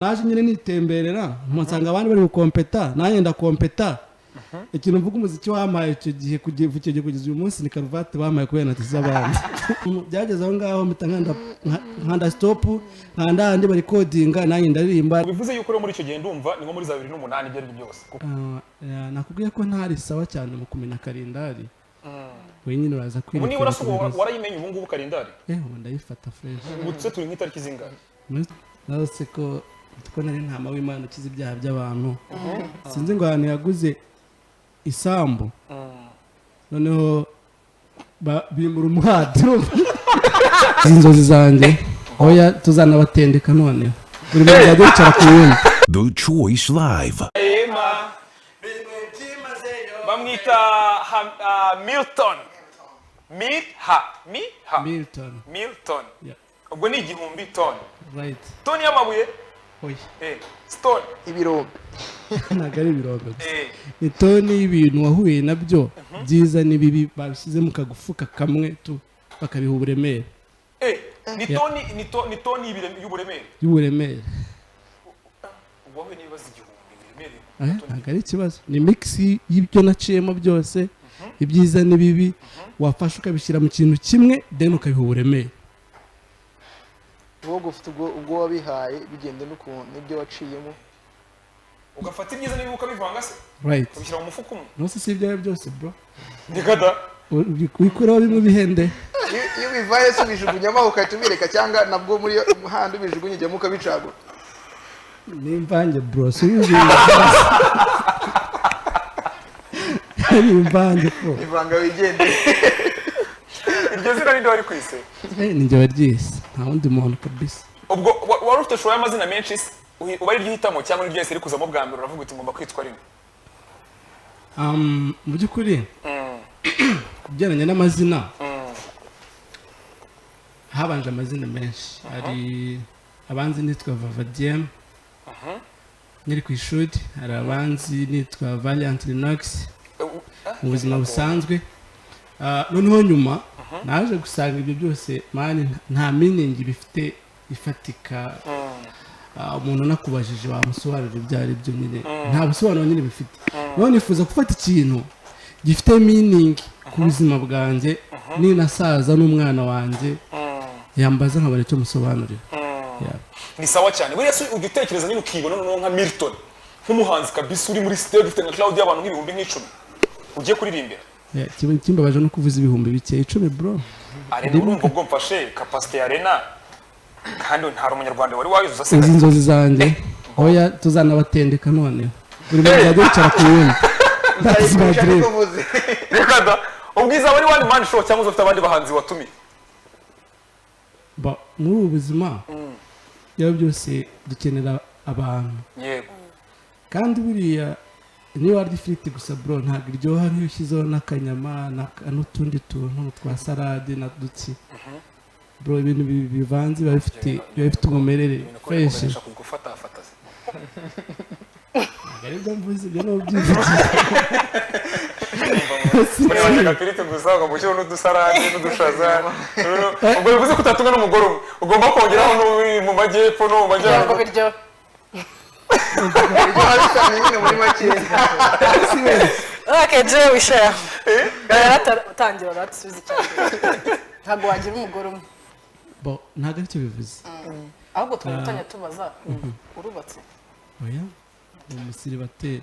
naje nyine nitemberera mpasanga abandi bari gukompeta nanjye ndakompeta ikintu mvuga umuziki wamaye icyo gihe kugeza uyu munsi ni karuvati bamaye kubera natiza abandi byageze aho ngaho mpita nkanda stop nkanda andi bari codinga nanjye ndaririmba. Bivuze yuko rero muri icyo gihe ndumva ni nko muri 2008 ibyo ari byose. Nakubwiye ko ntari sawa cyane mu kumenya kalendari. Wenyine uraza kwiga. Ubu ni urasubo warayimenye ubu ngubu kalendari? Ndayifata fresh. Ubutse turi nk'itariki zingahe? Nase ko nari ntama w'Imana ukiza ibyaha by'abantu. Sinzi ngo ahantu yaguze isambu. Noneho bimura umuhati. Inzozi zanjye oya tuzanabatendeka none. Buri muntu agicara ku wundi. The Choice Live. Bamwita Milton. Milton. Ubwo ni igihumbi ton. Right. Ton y'amabuye? Oya. Stone. Ibirombe. Nagari ibirombe. Ni toni y'ibintu wahuye nabyo byiza nibibi babishyize mu kagufuka kamwe tu bakabiha uburemere. Ni toni y'uburemere. Y'uburemere. Wowe nibaza igihumbi biremere. Nagari ikibazo. Ni mix y'ibyo naciyemo byose ibyiza nibibi wafasha ukabishyira mu kintu kimwe then ukabiha uburemere. Wowe ufite ubwo wabihaye bigende n'ukuntu nibyo waciyemo ugafata ibyiza niba ukabivanga se right ubishyira mu mufuka umwe nose si ibyo byose bro ndikada wikuraho bimwe bihende iyo bivaye se bijugunyamo ukahita ubireka cyangwa nabwo muri umuhanda ubijugunyijemo ukabicagura nimvange bro si ubizi nimvange bro ivanga wigende iryo zina ninde wari kwise ninjye waryise nta wundi muntu kabisa. Ubwo wari ufite show y'amazina menshi se uba ari ryihitamo cyangwa ni ryese rikuzamo bwa mbere uravuga uti ngomba kwitwa rimwe? Mu by'ukuri kubyaranye n'amazina habanje amazina menshi hari abanzi nitwa Vavadiem nyiri ku ishuri hari abanzi nitwa Valiant Linux mu buzima busanzwe noneho nyuma naje gusanga ibyo byose mani nta meaning bifite ifatika umuntu nakubajije wamusobanurira ibyo ari byo nyine nta busobanuro nyine bifite none nifuza gufata ikintu gifite meaning ku buzima bwanjye ninasaza n'umwana wanjye yambaza nkabara icyo musobanurira. Ni sawa cyane buriya se ugitekereza nyine ukibona noneho nka Milton nk'umuhanzi kabisa uri muri stage ufite nka cloud y'abantu nk'ibihumbi nk'icumi ugiye kuririmbira kimbabaje no kuvuza ibihumbi bike 10 bro. Arena urumva ubwo mfashe capacity ya arena kandi nta umunyarwanda wari wayuzuza se inzozi zanjye oya tuzanabatendeka none buri muntu agicara ku wundi. That's my dream. Rekada ubwiza wari one man show cyangwa ufite abandi bahanzi watumiye muri ubu buzima byo byose dukenera abantu. Yego. Kandi buriya niyo warya ifiriti gusa bro ntabwo iryoha nk'iyo ushyizeho n'akanyama n'utundi tuntu twa salade na duki bro ibintu bivanze biba bifite umumerere fresh. Aribyo mvuze ibyo no byivugiye. Muri wajya firiti gusa ugamushyira n'udusalade n'udushaza ubwo bivuze ko utatunga n'umugore umwe ugomba kongeraho n'uri mu majyepfo no mu majyaruguru biryo Okay, Joe, we share. Tangira ratsubiza cyane. Ntago wagira umugore umwe. Ntago aricyo bivuze. Ahubwo twatanya tubaza urubatse. Oya. Umusiribateri.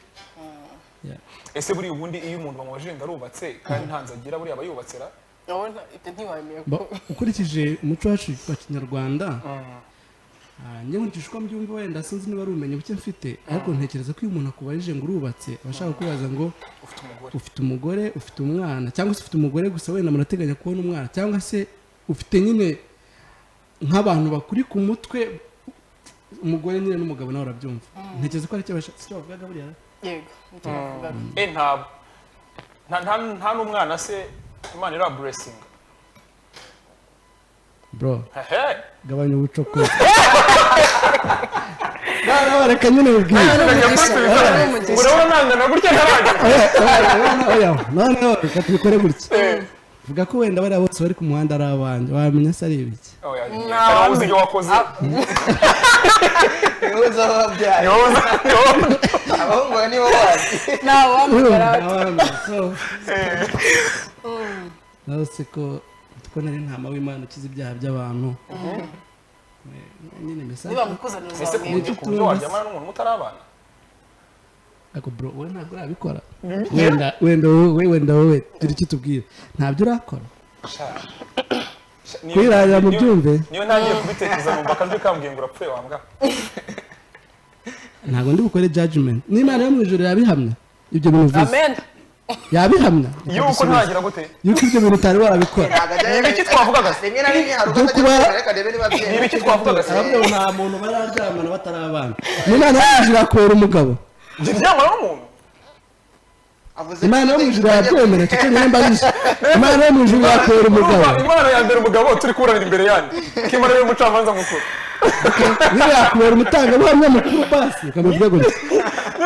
Ese buri ubundi iyo umuntu bamwaje ngarubatse kandi ntanze agira buri abayubatse ra? Nabona ibyo ntiwamenya ko. Ukurikije umuco wacu wa Kinyarwanda. Njye nkurikishwa mbyumva wenda sinzi niba ari umenye buke mfite ariko ntekereza ko iyo umuntu akubajije ngo urubatse abashaka kubaza ngo ufite umugore ufite umwana cyangwa se ufite umugore gusa wenda murateganya kubona umwana cyangwa se ufite nyine nk'abantu bakuri ku mutwe umugore nyine n'umugabo nawe urabyumva ntekereza ko ari cyo bavugaga buriya. Yego nta n'umwana se Imana ira blessing bro gabanya ubucokozi reka nyine ubwiye urabona nangana gutya ntarajya none reka tubikore gutya vuga ko wenda bariya bose bari ku muhanda ari abandi wamenya se ari ibiki nawe uzi ibyo wakoze niwe uzababyaye abahungu nibo bazi nawe se ko nari ntama w'Imana ukiza ibyaha by'abantu nyine niba mukuzana ese ku buryo waryamana n'umuntu mutarabana ako bro wowe ntabwo urabikora wenda wowe turi icyo tubwira ntabyo urakora kwirarira mu byumve niyo ntangiye kubitekereza numva akajwi kambwiye ngo urapfuye wambwa ntabwo ndi bukore judgment n'Imana yo mu ijuru yabihamya ibyo bintu uvuze amen yabihamya yuko ntagira gute yuko ibyo bintu utari warabikora n'ibiki twavugaga rimwe na rimwe hari ubwo reka ndebe niba byemewe n'ibiki twavugaga ahubwo nta muntu bararyamana batarabana n'Imana yo mu ijuru yakubera umugabo ndyamana n'umuntu Imana yo mu ijuru yabyemera cyo nyine mbabisha Imana yo mu ijuru yakubera umugabo Imana yambera umugabo turi kuranira imbere yanyu k'Imana yo mucamanza mukuru niba yakubera umutangabuhamya mukuru basi ukamuvuga gutya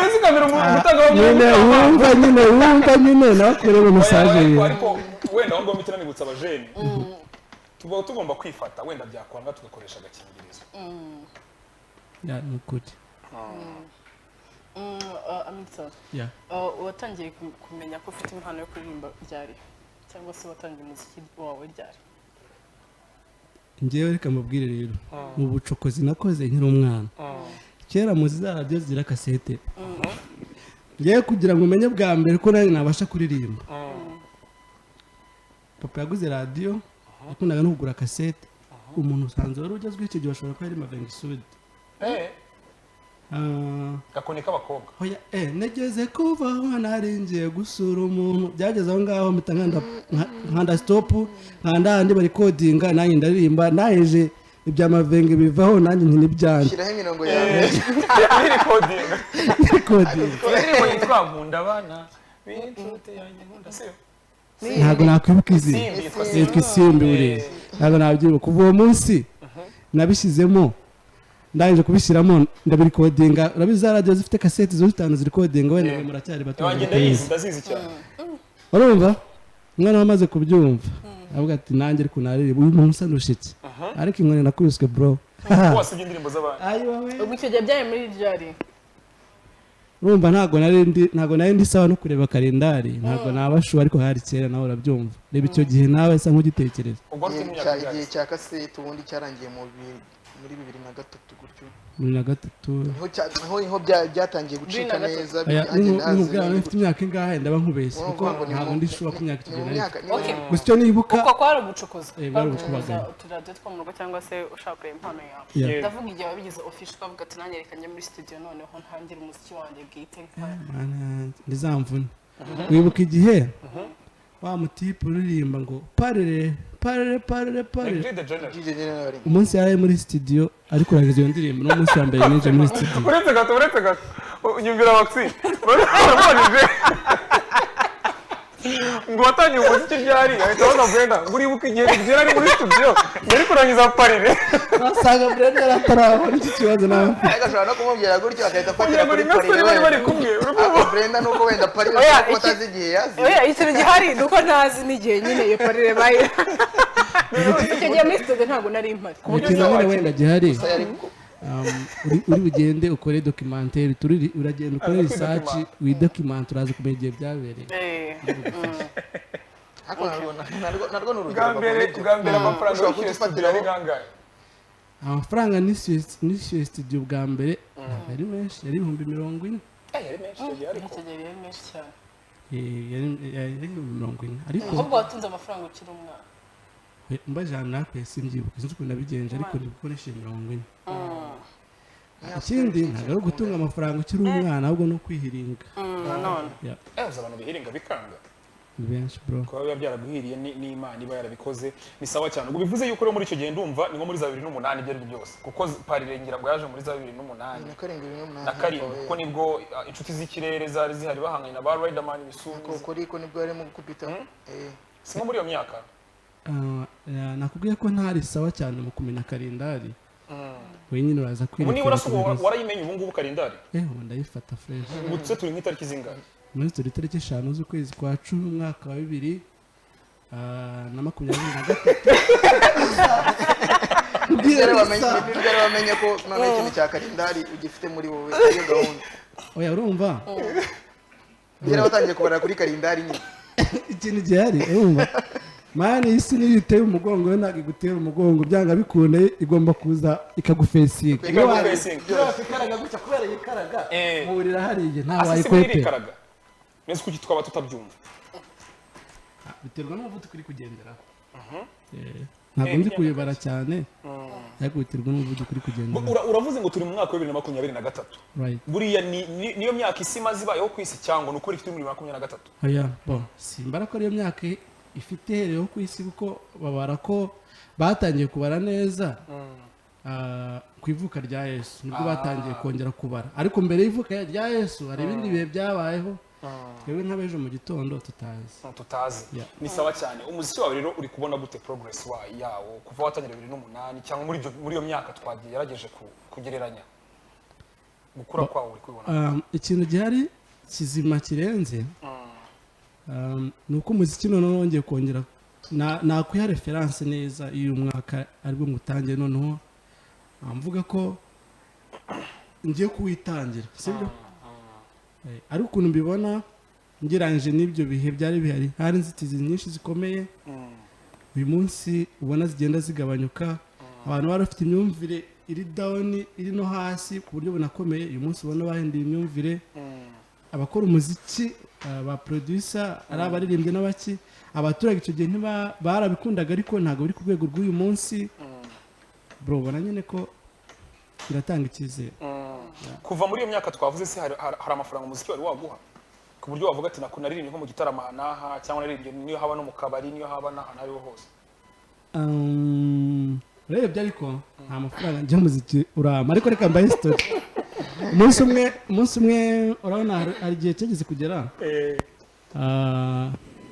nzi kamera umutangabuhamya wumva nyine nawe akorera umusaje ye ariko wenda aho ngomba nibutsa abajeni tuba tugomba kwifata wenda byakwanga tugakoresha agakingirizo ya nukuri watangiye kumenya ko ufite impano yo kuririmba ryari cyangwa se watangiye umuziki wawe ryari njyewe reka mubwire rero mu bucokozi nakoze nkiri umwana kera muzi za radiyo zigira kasete njyewe kugira ngo umenye bwa mbere ko nanjye nabasha kuririmba papa yaguze radiyo yakundaga no kugura kasete umuntu usanzwe wari ugezweho icyo gihe bashobora kuba yari mavengisudi gakoni k'abakobwa negeze kuvaho naringiye gusura umuntu byageze aho ngaho mpita nkanda stop nkanda handi bari kodinga nanjye ndaririmba naheje ibya mavenge bivaho nanjye nkini byanjye shyiraho imirongo yawe indirimbo yitwa nkunda abana b'inshuti yanjye nkunda se ntabwo nakwibuka izina yitwa isimbi buriya ntabwo nabyibuka kuva uwo munsi nabishyizemo ndangije kubishyiramo ndabirikodinga urabizi za radiyo zifite kaseti zo zitanu zirikodinga wenda muracyari bato ndazizi cyane urumva umwana wamaze kubyumva avuga ati nanjye ariko naririmba uyu muntu usa n'ushiki ariko inkoni nakubiswe bro wasibye indirimbo z'abandi ubwo icyo gihe byaye muri ryari urumva ntabwo nari ndi sawa no kureba kalendari ntabwo nabashuwe ariko hari kera nawe urabyumva reba icyo gihe nawe asa nk'ugitekereza igihe cya kaseti ubundi cyarangiye muri 2003 gutyo 2003 niho byatangiye gucika neza n'ubwana ufite imyaka ingahe ndaba nkubeshye kuko ntabwo ndi shuwa ku myaka ikigera gusa icyo nibuka uko kwari ugucukuza bari gucukuza uturadiyo two mu rugo cyangwa se ushaka kureba impano yawe ndavuga igihe wabigize official ukavuga ati nanjye reka njye muri studio noneho ntangire umuziki wanjye bwite ndizamvune wibuka igihe wa mutipe uririmba ngo parere umunsi yari muri studio ariko uragize iyo ndirimbo n'umunsi wa mbere ninje muri studio uretse gato unyumvira Maxime urabonije ngo watangiye umuziki ryari ahita abona Brenda ngo uribuka igihe rigera ari muri studio yari kurangiza parire wasanga Brenda yatarabona iki kibazo nawe agashobora no kumubwira gutyo agahita afatira kuri parire bari kumwe urumva Brenda nuko wenda parire ko atazi igihe yazi ikintu gihari nuko ntazi n'igihe nyine iyo parire baye icyo gihe muri studio ntabwo nari impari ikintu nyine wenda gihari uri bugende ukore documentaire uragenda ukore research widocumenta uraza kumenya igihe byabereye narwo ni urugero bwa mbere amafaranga yo studio ari gangaye amafaranga nishyuye studio bwa mbere yari menshi yari 40,000 yari menshi ariko yari menshi cyane yari 40,000 ariko ahubwo watunze amafaranga ukiri umwana mbajana nakwe simbyibuka sinzi ukuntu nabigenje ariko ndi gukoresha 40,000 ikindi ntabwo ari gutunga amafaranga ukiri umwana ahubwo no kwihiringa nanone abantu bihiringa bikanga benshi bro kuba biba byaraguhiriye n'Imana iba yarabikoze ni sawa cyane ubwo bivuze yuko rero muri icyo gihe ndumva ni nko muri 2008 ibyo ari byose kuko parire ngira ngo yaje muri 2008 na karindwi kuko nibwo inshuti z'ikirere zari zihari bahanganye na ba Riderman ibisuko kuko nibwo yarimo gukubita si nko muri iyo myaka nakubwiye ko ntari sawa cyane mu kumenya kalendari wenyine uraza kwirinda ubu niba warayimenye ubu ngubu kalendari ndayifata fresh gutse turi nk'itariki zingahe muri turi tariki 5 z'ukwezi kwa 10 umwaka wa 2000 na 23 Nibyo wamenye ko none ikintu cya kalendari ugifite muri wowe iyo gahunda. Oya urumva Ngira watangiye kubara kuri kalendari nyine. ikintu gihari urumva mani isi niyo iteye umugongo ntabwo igutera umugongo byanga bikunde igomba kuza ikagufesinga ikaraga gutya kubera yikaraga muburira hariye nta wayikwepe nese kuki twaba tutabyumva biterwa n'umuvuduko uri kugendera ntabwo ndi kuyibara cyane ariko biterwa n'umuvuduko uri kugendera uravuze ngo turi mu mwaka wa 2023 buriya niyo myaka isi maze ibayeho ku isi cyangwa nuko ifite muri 2023 oya bo simbara ko ariyo myaka ifite hereho ku isi kuko babara ko batangiye kubara neza ku ivuka rya Yesu nibwo batangiye kongera kubara ariko mbere y'ivuka rya Yesu hari ibindi bihe byabayeho twebwe nk'abejo mu gitondo tutazi ni sawa cyane umuziki wawe rero uri kubona gute progress yawo kuva watangira 2008 cyangwa muri iyo myaka twagiye yarageje kugereranya gukura kwawo uri kubona ikintu gihari kizima kirenze nuko umuziki none wongeye kongera nakwiha reference neza iyo mwaka aribwo ngutangiye noneho mvuga ko ngiye kuwitangira sibyo ari ukuntu mbibona ngiranje n'ibyo bihe byari bihari hari inzitizi nyinshi zikomeye uyu munsi ubona zigenda zigabanyuka abantu bari bafite imyumvire iri down iri no hasi ku buryo bunakomeye uyu munsi ubona bahinduye imyumvire abakora umuziki ba producer ari abaririmbye n'abaki abaturage icyo gihe barabikundaga ariko ntabwo biri ku rwego rw'uyu munsi bro ubona nyine ko biratanga icyizere kuva muri iyo myaka twavuze se hari amafaranga umuziki wari waguha ku buryo wavuga ati naririmbye nko mu gitaramo naha cyangwa naririmbye niyo haba no mu kabari niyo haba n'ahantu ariho hose urebye ariko nta mafaranga njya muziki urama ariko reka mbaye story umunsi umwe urabona hari igihe cyageze kugera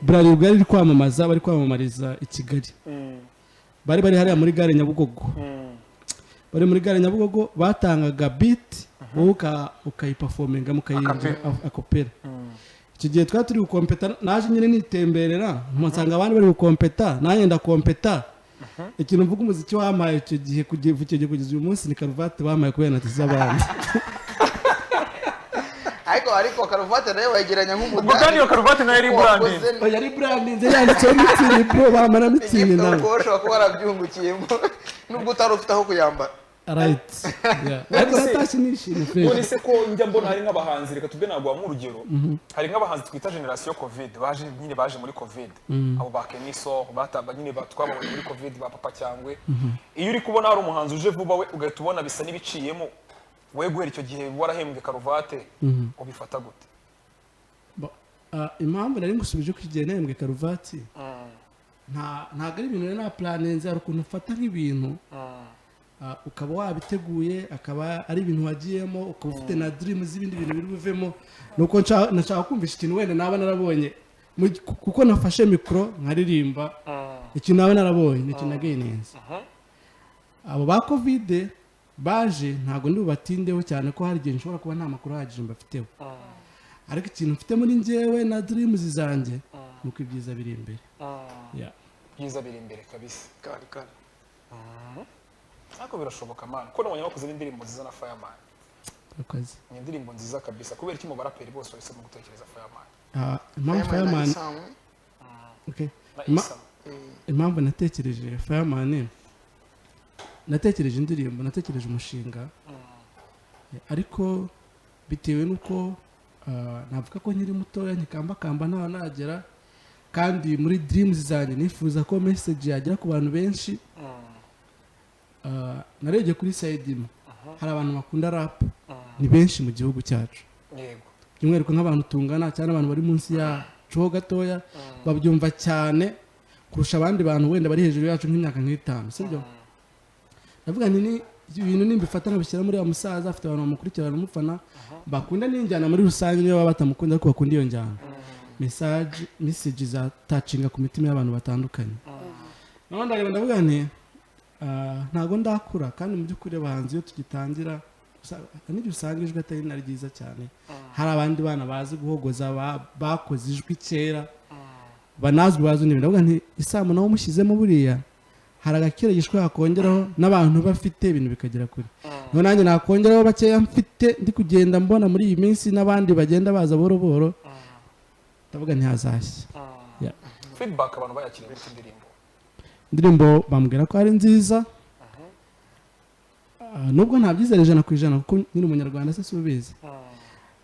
Bralirwa yari kwamamaza bari kwamamariza i Kigali bari hariya muri gare Nyabugogo bari muri gare Nyabugogo batangaga beat wowe ukayiperforminga mukayinjira akopera icyo gihe twari turi gukompeta naje nyine nitemberera nsanga abandi bari gukompeta nanjye ndakompeta ikintu mvuga umuziki wamaye icyo gihe kugeza uyu munsi ni karuvati bamaye kubera natiza abandi ariko karuvati nayo wayegeranya nk'umudari ubwo kandi iyo karuvati nayo yari branding yari branding yanditseho Mitsini bro bamara Mitsini nawe ushobora kuba warabyungukiyemo nubwo utari ufite aho kuyambara right ariko natashye nishimye none se ko njya mbona hari nk'abahanzi reka tubwe nagwa mu rugero hari nk'abahanzi twita generation covid baje muri covid abo bakeniso bataba nyine batwabonye muri covid ba papa cyangwe iyo uri kubona hari umuhanzi uje vuba we ugahita ubona bisa n'ibiciyemo we guhera icyo gihe warahembwe karuvate ubifata gute impamvu nari ngusubije ko igihe nahembwe karuvati ntabwo ari ibintu na planinze hari ukuntu ufata nk'ibintu ukaba wabiteguye akaba ari ibintu wagiyemo ukaba ufite na dream z'ibindi bintu biri buvemo nuko nashaka kumvisha ikintu wenda naba narabonye kuko nafashe mikoro nkaririmba ikintu naba narabonye ni ikintu nagayininze abo ba covid baje ntabwo ndi bubatindeho cyane ko hari igihe nshobora kuba nta makuru ahagije mbafiteho ariko ikintu mfite muri njyewe na dreams zanjye nuko ibyiza biri imbere byiza biri imbere kabisa kandi ariko birashoboka man ko nabonye bakoze indirimbo nziza na Fireman akazi ni indirimbo nziza kabisa kubera iki mu baraperi bose bose mu gutekereza Fireman impamvu Fireman okay impamvu natekereje Fireman natekereje indirimbo natekereje umushinga ariko bitewe nuko navuga ko nkiri mutoya nkikambakamba nta nagera kandi muri dreams zanjye nifuza ko message yagera ku bantu benshi narebye kuri side imwe hari abantu bakunda rap ni benshi mu gihugu cyacu yego by'umwihariko nk'abantu tungana cyane abantu bari munsi yacu ho gatoya babyumva cyane kurusha abandi bantu wenda bari hejuru yacu nk'imyaka nk'itanu sibyo ndavuga nti ibintu nimbifata nkabishyira muri wa musaza afite abantu bamukurikirana umufana bakunda n'injyana muri rusange niyo baba batamukunda ariko bakunda iyo njyana message za touchinga ku mitima y'abantu batandukanye none ndareba ndavuga nti ntago ndakura kandi mu by'ukuri abahanzi iyo tugitangira n'igihe usanga ijwi atari na ryiza cyane hari abandi bana bazi guhogoza bakoze ijwi kera banazwi bazi n'ibindi ndavuga nti Isamu nawe mushyizemo buriya hari agakira gishwa yakongeraho n'abantu bafite ibintu bikagera kure none nanjye nakongeraho bakeya mfite ndi kugenda mbona muri iyi minsi n'abandi bagenda baza boro boro ndavuga nti hazashya feedback abantu bayakiriye muri indirimbo bambwira ko ari nziza nubwo ntabyizera 100% kuko nyine umunyarwanda se subizi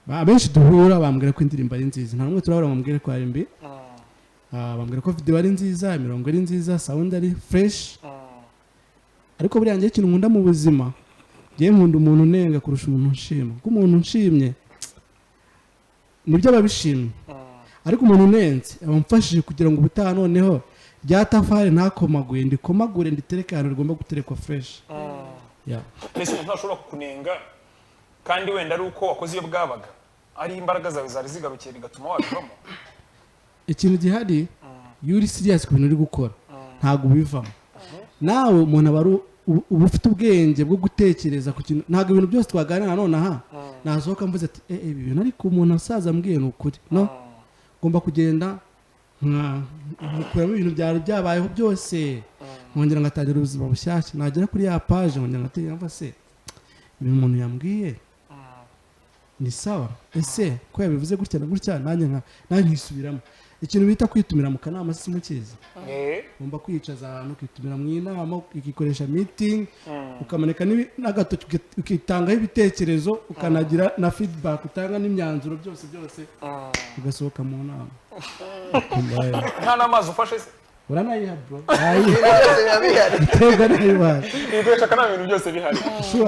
abenshi duhura bambwira ko indirimbo ari nziza nta numwe turabura bambwira ko ari mbi bambwira ko video ari nziza imirongo ari nziza sound ari fresh ariko buriya ngiye ikintu nkunda mu buzima ngiye nkunda umuntu nenga kurusha umuntu nshima kuko umuntu nshimye nibyo ababishimye ariko umuntu nenze abamfashije kugira ngo ubutaha noneho ryatafari ntakomagure ndikomagure nditereka ahantu rigomba guterekwa fresh mbese umuntu ntashobora kukunenga kandi wenda ari uko wakoze iyo bwabaga ari imbaraga zawe zari zigarukiye bigatuma wabivamo ikintu gihari iyo uri serious ku bintu uri gukora ntabwo ubivamo nawe umuntu aba uba ufite ubwenge bwo gutekereza ku kintu ntabwo ibintu byose twaganira none aha nasohoka mvuze ati ibi bintu ariko umuntu asaza ambwiye ni ukuri no ngomba kugenda nkuramo ibintu byari byabayeho byose nkongera ngatangira ubuzima bushyashya nagera kuri ya page nkongera ngategera mva se ibintu umuntu yambwiye ni sawa ese ko yabivuze gutya na gutya nanjye nkisubiramo ikintu bita kwitumira mu kanama si mukiza ngomba kwicaza ahantu ukitumira mu inama ukikoresha meeting ukamanika n'agatoki ukitangaho ibitekerezo ukanagira na feedback utanga n'imyanzuro byose ugasohoka mu nama nta n'amazi ufashe se uranayiha bro ibikoresho kana ibintu byose bihari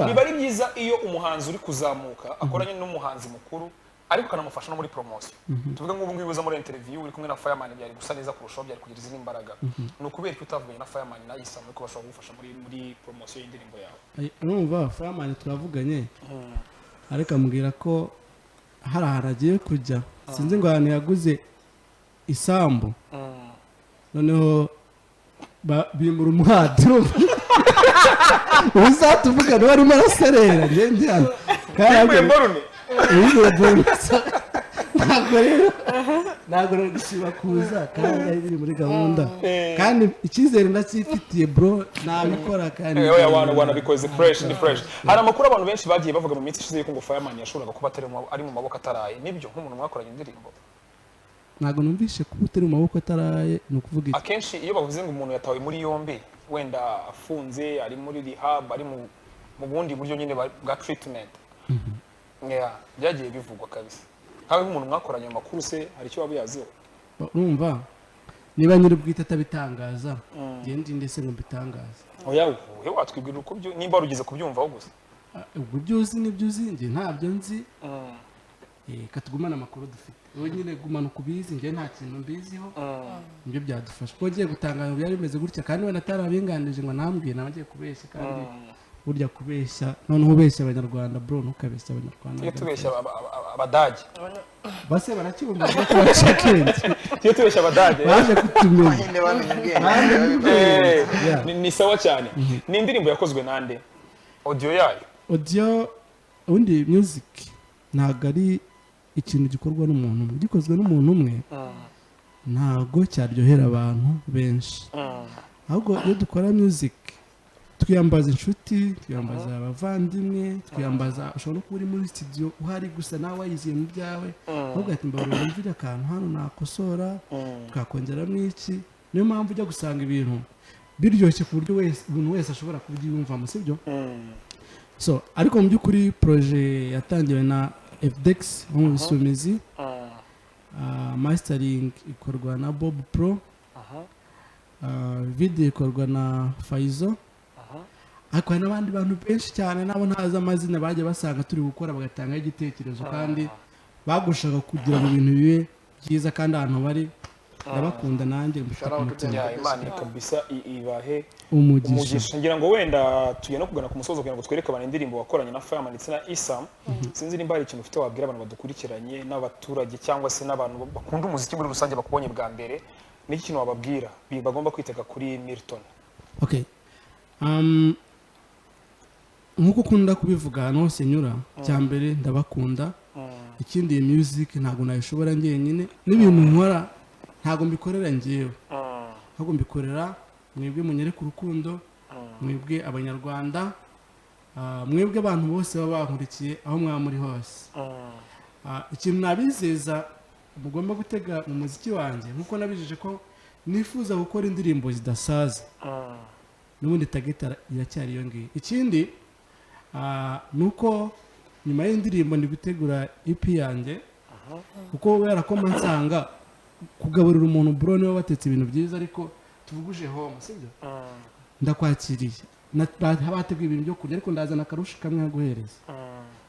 biba ari byiza iyo umuhanzi uri kuzamuka akoranye n'umuhanzi mukuru ariko kanamufasha no muri promotion tuvuga ngo ubu ngubu muri interview uri kumwe na Fireman byari gusa neza kurushaho byari kugira izindi imbaraga no kubera ko utavuganye na Fireman na Isamu ko bashobora gufasha muri promotion y'indirimbo yawe urumva Fireman twavuganye ariko ambwira ko hari haragiye kujya sinzi ngo ahantu yaguze isambu noneho bimura umuhati uzatuvuga no barimo araserera ngende hano ntabwo rero gisiba kuza kandi ari biri muri gahunda kandi icyizere ndacyifitiye bro nabikora kandi abantu wanabikoze fresh ni fresh hari amakuru abantu benshi bagiye bavuga mu minsi ishize yuko ngo Fireman yashoboraga kuba ari mu maboko ataraye nibyo nk'umuntu mwakoranye indirimbo ntabwo numvishe kuba utari mu maboko ataraye ni ukuvuga iki akenshi iyo bavuze ngo umuntu yatawe muri yombi wenda afunze ari muri rehab ari mu bundi buryo nyine bwa treatment byagiye bivugwa kabisa hawe nk'umuntu mwakoranye amakuru se hari icyo waba yaziho urumva niba nyiri bwite atabitangaza ngende ndetse ngo bitangaze oya we watwibwira uko byo nimba rugeze kubyumvaho gusa ubwo byuzi nibyo uzi nge ntabyo nzi katugumana amakuru dufite wowe nyine gumana ukubizi nge nta kintu mbiziho nibyo byadufasha ko ngiye gutangaza byari bimeze gutya kandi we natarabinganije ngo nambwiye nabagiye kubeshya kandi burya kubeshya noneho ubeshya abanyarwanda bro ntukabeshya abanyarwanda iyo tubeshya abadage base barakibumva ko bashakenge iyo tubeshya abadage baje kutumenya ni sawa cyane ni indirimbo yakozwe nande audio yayo audio undi music ntago ari ikintu gikorwa n'umuntu umwe gikozwe n'umuntu umwe ntago cyaryohera abantu benshi ahubwo iyo dukora music twiyambaza inshuti twiyambaza abavandimwe twiyambaza ushobora kuba uri muri studio uhari gusa nawe wayiziye mu byawe ahubwo ati mbabarira mvira akantu hano nakosora twakongeramo iki niyo mpamvu ujya gusanga ibintu biryoshye ku buryo umuntu wese ashobora kubyiyumvamo sibyo so ariko mu by'ukuri projet yatangiwe na FDX mu bisumizi mastering ikorwa na Bob Pro video ikorwa na Faizo ariko hari n'abandi bantu benshi cyane nabo ntazi amazina bagiye basanga turi gukora bagatangaho igitekerezo kandi bagushaka kugira ngo ibintu bibe byiza kandi ahantu bari ndabakunda nanjye mbifata umutima Imana kabisa ibahe umugisha ngira ngo wenda tugiye no kugana ku musozo kugira ngo twereke abantu indirimbo wakoranye na Fireman ndetse na Isam sinzi nimba hari ikintu ufite wabwira abantu badukurikiranye n'abaturage cyangwa se n'abantu bakunda umuziki muri rusange bakubonye bwa mbere n'iki kintu wababwira bagomba kwitega kuri Milton okay nkuko ukunda kubivuga ahantu hose nyura cya mbere ndabakunda ikindi iyi music ntabwo nayishobora njyenyine n'ibintu nkora ntago mbikorera ngewe ahubwo mbikorera mwebwe munyereka urukundo mwebwe abanyarwanda mwebwe abantu bose baba bankurikiye aho mwaba muri hose ikintu nabizeza mugomba gutega mu muziki wanjye nkuko nabijije ko nifuza gukora indirimbo zidasaza n'ubundi tageta iracyari iyo ngiyo ikindi nuko nyuma y'indirimbo ndi gutegura EP yanjye kuko wera ko nsanga kugaburira umuntu bro niwe watetse ibintu byiza ariko tuvuguje home sibyo ndakwakiriye bateguye ibintu byo kurya ariko ndazana akarusha kamwe nkaguhereza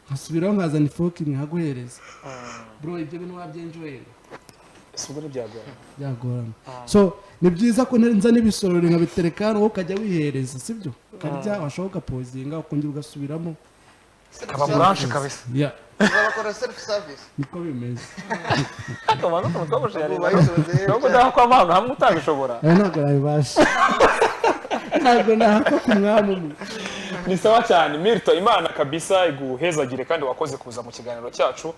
nkasubiraho nkazana ifoke imwe nkaguhereza bro ibyo bintu wabyenjoyera sibwo byagorana so ni byiza ko nza n'ibisorori nkabitereka hano ukajya wihereza sibyo karya washoboka pozinga ukongera ugasubiramo kaba branche kabisa uzabakora self service niko bimeze akamano kamutoboshe yari nubwo ndakwa abantu hamwe utabishobora ntabwo nabibasha ntabwo nahako kumwamu ni sawa cyane Mirto Imana kabisa iguhezagire kandi wakoze kuza mu kiganiro cyacu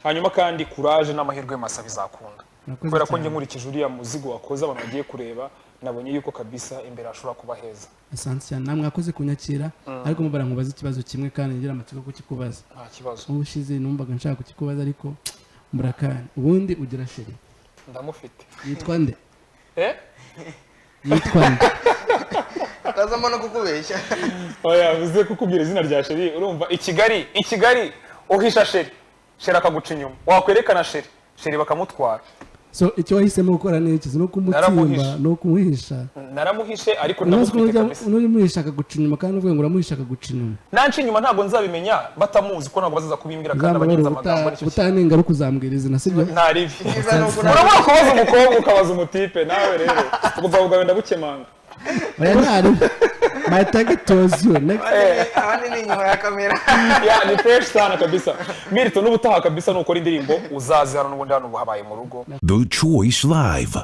hanyuma kandi courage n'amahirwe masa bizakunda kubera ko nge nkurikije uriya muzigo wakoze abantu bagiye kureba nabonye yuko kabisa imbere ashobora kuba heza asante cyane namwe akoze kunyakira ariko mubara nkubaza ikibazo kimwe kandi ngira amatsiko kukikubaza nta kibazo ubushize numvaga nshaka kukikubaza ariko murakanye ubundi ugira sheri ndamufite yitwa nde yitwa nde atazamo no kukubeshya oya bize kukubwira izina rya sheri urumva i Kigali uhisha sheri akaguca inyuma wakwerekana sheri bakamutwara so icyo wahisemo gukora ni iki no kumutimba no kumuhisha naramuhishe ariko ndamufite kabisa n'umuhisha akaguca inyuma kandi uvuye ngo uramuhisha akaguca inyuma nanci inyuma ntabwo nzabimenya batamuzi ko ntabwo bazaza kubimbwira kandi abagenza amagambo aricyo utaninga kuzambwira izina sibyo nta ribi urabona kubaza umukobwa ukabaza umutipe nawe rero ubwo bwawe ndabukemanga oya ntari my target was you next abandi ni inyuma ya kamera ni fresh sana kabisa Mirto n'ubutaha kabisa nukora indirimbo uzaze hano n'ubundi hano habaye mu rugo The Choice Live.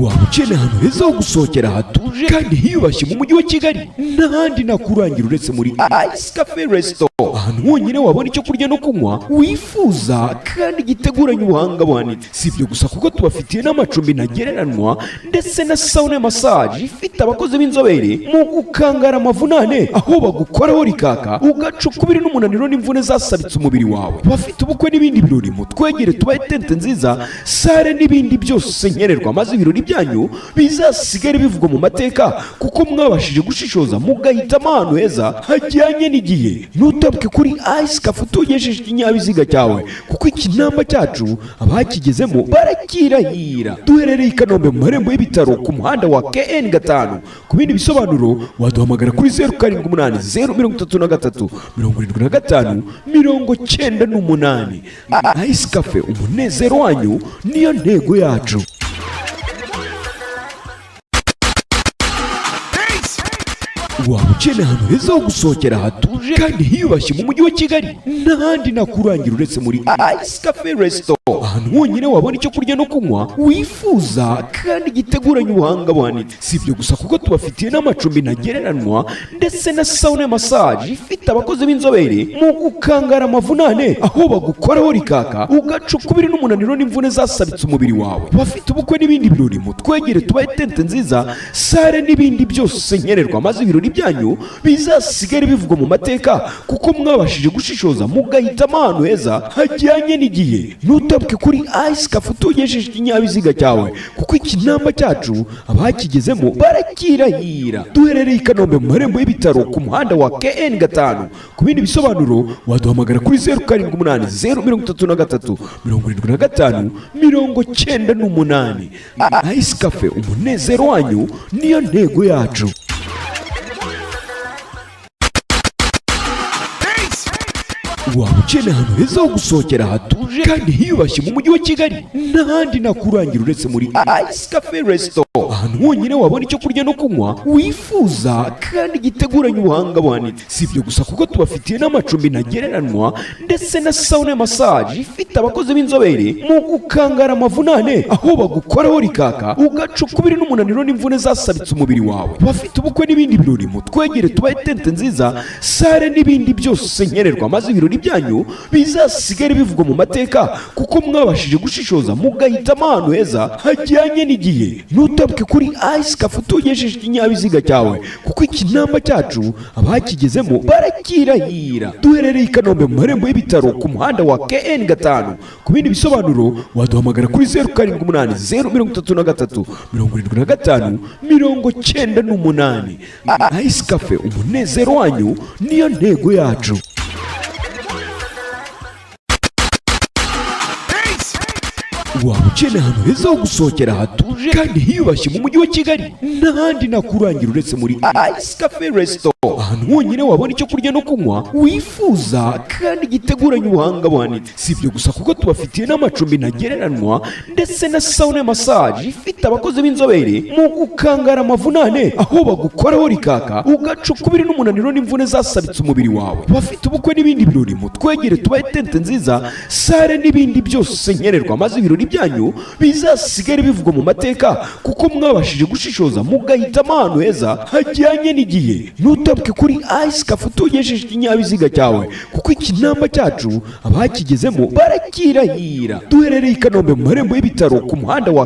waba ukeneye ahantu heza ho gusohokera hatuje kandi hiyubashye mu mujyi wa Kigali n'ahandi nakurangira uretse muri Ice Cafe Resto ahantu honyine wabona icyo kurya no kunywa wifuza kandi giteguranye ubuhanga buhanitse si ibyo gusa kuko tubafitiye n'amacumbi ntagereranywa ndetse na sauna massage ifite abakozi b'inzobere mu gukangara amavunane aho bagukoraho rikaka ugaca ukubiri n'umunaniro n'imvune zasabitse umubiri wawe bafite ubukwe n'ibindi birori mutwegere tubahe tente nziza sare n'ibindi byose nkenerwa maze ibirori byanyu bizasigare bivugwa mu mateka kuko mwabashije gushishoza mugahitamo ahantu heza hajyanye n'igihe ntutabwe kuri Ice Cafe tugejeje ikinyabiziga cyawe kuko ikinamba cyacu abakigezemo barakirahira duherereye i Kanombe mu marembo y'ibitaro ku muhanda wa KN 5 ku bindi bisobanuro waduhamagara kuri 0780 033 75 98 Ice Cafe umunezero wanyu niyo ntego yacu. waba ukeneye ahantu heza ho gusohokera hatuje kandi hiyubashye mu mujyi wa Kigali n'ahandi nakurangira uretse muri Ice Cafe Resto ahantu honyine wabona icyo kurya no kunywa wifuza kandi giteguranye ubuhanga buhanitse si ibyo gusa kuko tubafitiye n'amacumbi ntagereranywa ndetse na sauna massage ifite abakozi b'inzobere mu gukangara amavunane aho bagukoraho rikaka ugaca ukubiri n'umunaniro n'imvune zasabitse umubiri wawe bafite ubukwe n'ibindi birori mutwegere tubahe tente nziza sare n'ibindi byose nkenerwa maze ibirori byanyu bizasigare bivugwa mu mateka kuko mwabashije gushishoza mugahitamo ahantu heza hajyanye n'igihe ntutabwe kuri Ice Cafe tugejeje ikinyabiziga cyawe kuko ikinamba cyacu abakigezemo barakirahira duherereye i Kanombe mu marembo y'ibitaro ku muhanda wa KN 5 ku bindi bisobanuro waduhamagara kuri 0780 033 75 98 Ice Cafe umunezero wanyu niyo ntego yacu. waba ukeneye ahantu heza ho gusohokera hatuje kandi hiyubashye mu mujyi wa Kigali n'ahandi nakurangira uretse muri Ice Cafe Resto ahantu honyine wabona icyo kurya no kunywa wifuza kandi giteguranye ubuhanga buhanitse si ibyo gusa kuko tubafitiye n'amacumbi ntagereranywa ndetse na sauna massage ifite abakozi b'inzobere mu gukangara amavunane aho bagukoraho rikaka ugaca ukubiri n'umunaniro n'imvune zasabitse umubiri wawe bafite ubukwe n'ibindi birori mutwegere tubahe tente nziza sare n'ibindi byose nkenerwa maze ibirori byanyu bizasigare bivugwa mu mateka kuko mwabashije gushishoza mugahitamo ahantu heza hajyanye n'igihe. Ntutambuke kuri Ice Cafe utugesheje ikinyabiziga cyawe kuko ikinamba cyacu abakigezemo barakirahira. Duherereye i Kanombe mu marembo y'ibitaro ku muhanda wa KN 5. Ku bindi bisobanuro waduhamagara kuri 0780 033 75 98. Ice Cafe, umunezero wanyu niyo ntego yacu. Waba ukeneye ahantu heza ho gusohokera hatuje kandi hiyubashye mu mujyi wa Kigali, n'ahandi nakurangira uretse muri Ice Cafe Resto. Ahantu honyine wabona icyo kurya no kunywa wifuza kandi giteguranye ubuhanga buhanitse. Si ibyo gusa kuko tubafitiye n'amacumbi ntagereranywa ndetse na sauna massage ifite abakozi b'inzobere mu gukangara amavunane, aho bagukoraho rikaka ugacukubiri n'umunaniro n'imvune zasabitse umubiri wawe. Bafite ubukwe n'ibindi birori, mutwegere tubahe tente nziza, sare n'ibindi byose nkenerwa, maze ibirori byanyu bizasigare bivugwa mu mateka kuko mwabashije gushishoza mugahitamo ahantu heza hajyanye n'igihe. Ntutambuke kuri Ice Cafe utugesheje ikinyabiziga cyawe kuko ikinamba cyacu abakigezemo barakirahira. Duherereye i Kanombe mu marembo y'ibitaro ku muhanda wa